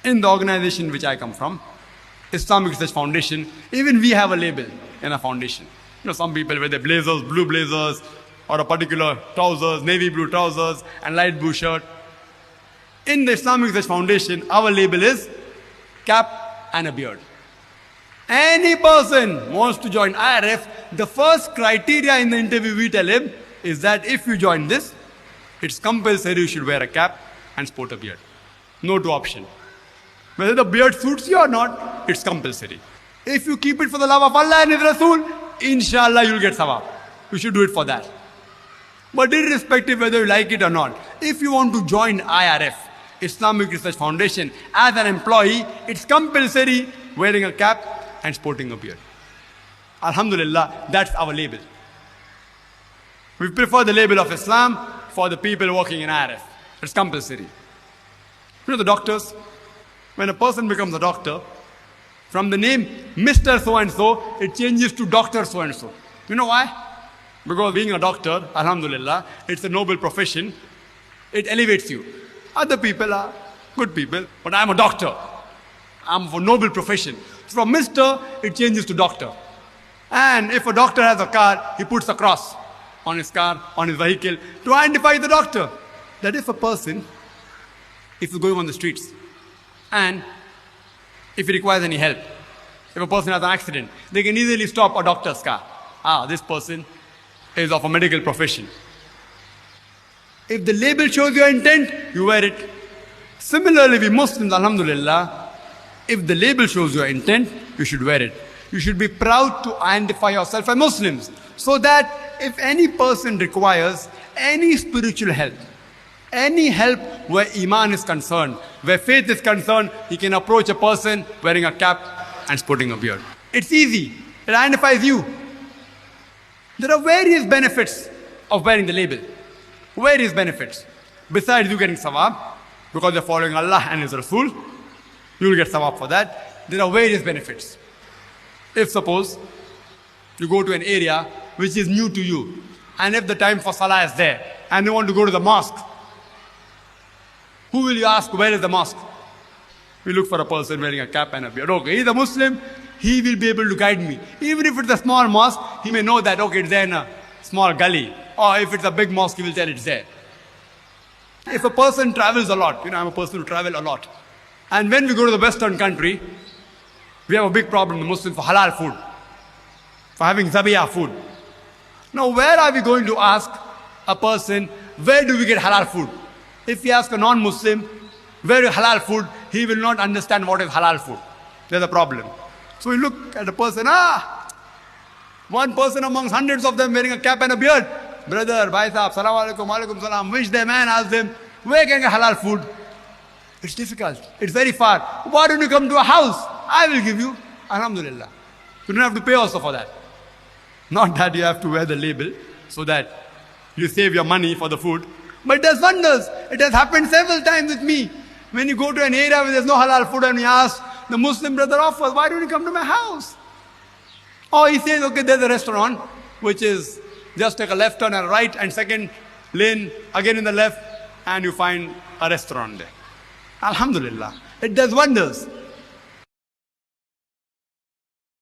In the organization which I come from, Islamic Research Foundation, even we have a label in a foundation. Some people wear their blazers, blue blazers, or a particular trousers, navy blue trousers, and light blue shirt. In the Islamic Research Foundation, our label is cap and a beard. Any person wants to join IRF, the first criteria in the interview we tell him is that if you join this, it's compulsory you should wear a cap and sport a beard. No two option. Whether the beard suits you or not, it's compulsory. If you keep it for the love of Allah and His Rasul, inshallah you'll get sawab. You should do it for that. But irrespective whether you like it or not, if you want to join IRF, Islamic Research Foundation, as an employee, it's compulsory wearing a cap and sporting a beard. Alhamdulillah, that's our label. We prefer the label of Islam for the people working in IRF. It's compulsory. The doctors, when a person becomes a doctor, from the name Mr. So-and-so, it changes to Dr. So-and-so. You know why? Because being a doctor, alhamdulillah, it's a noble profession. It elevates you. Other people are good people, but I'm a doctor. I'm for noble profession. So from Mr., it changes to doctor. And if a doctor has a car, he puts a cross on his car, on his vehicle, to identify the doctor. That if a person, if he's going on the streets, and if he requires any help, if a person has an accident, they can easily stop a doctor's car. This person is of a medical profession. If the label shows your intent, you wear it. Similarly, we Muslims, alhamdulillah, if the label shows your intent, you should wear it. You should be proud to identify yourself as Muslims, so that if any person requires any spiritual help, any help where Iman is concerned, where faith is concerned, he can approach a person wearing a cap and sporting a beard. It's easy. It identifies you. There are various benefits of wearing the label. Various benefits. Besides you getting sawab, because you're following Allah and His Rasul, you will get sawab for that. There are various benefits. If suppose you go to an area which is new to you, and if the time for salah is there, and you want to go to the mosque, who will you ask, where is the mosque? We look for a person wearing a cap and a beard. Okay, he's a Muslim, he will be able to guide me. Even if it's a small mosque, he may know that, okay, it's there in a small gully. Or if it's a big mosque, he will tell it's there. If a person travels a lot, I'm a person who travels a lot. And when we go to the Western country, we have a big problem, the Muslims, for halal food. For having zabiyah food. Now, where are we going to ask a person, where do we get halal food? If we ask a non-Muslim, where is halal food, he will not understand what is halal food. There's a problem. So we look at a person, one person amongst hundreds of them wearing a cap and a beard. Brother, bhai sahab, salaam alaikum, alaikum salam. Wish them and ask them, where can I get halal food? It's difficult. It's very far. Why don't you come to a house? I will give you. Alhamdulillah. You don't have to pay also for that. Not that you have to wear the label so that you save your money for the food. But it does wonders. It has happened several times with me. When you go to an area where there's no halal food and you ask, the Muslim brother offers, why don't you come to my house? Or he says, okay, there's a restaurant, which is just take a left turn and a right, and second lane again in the left, and you find a restaurant there. Alhamdulillah. It does wonders.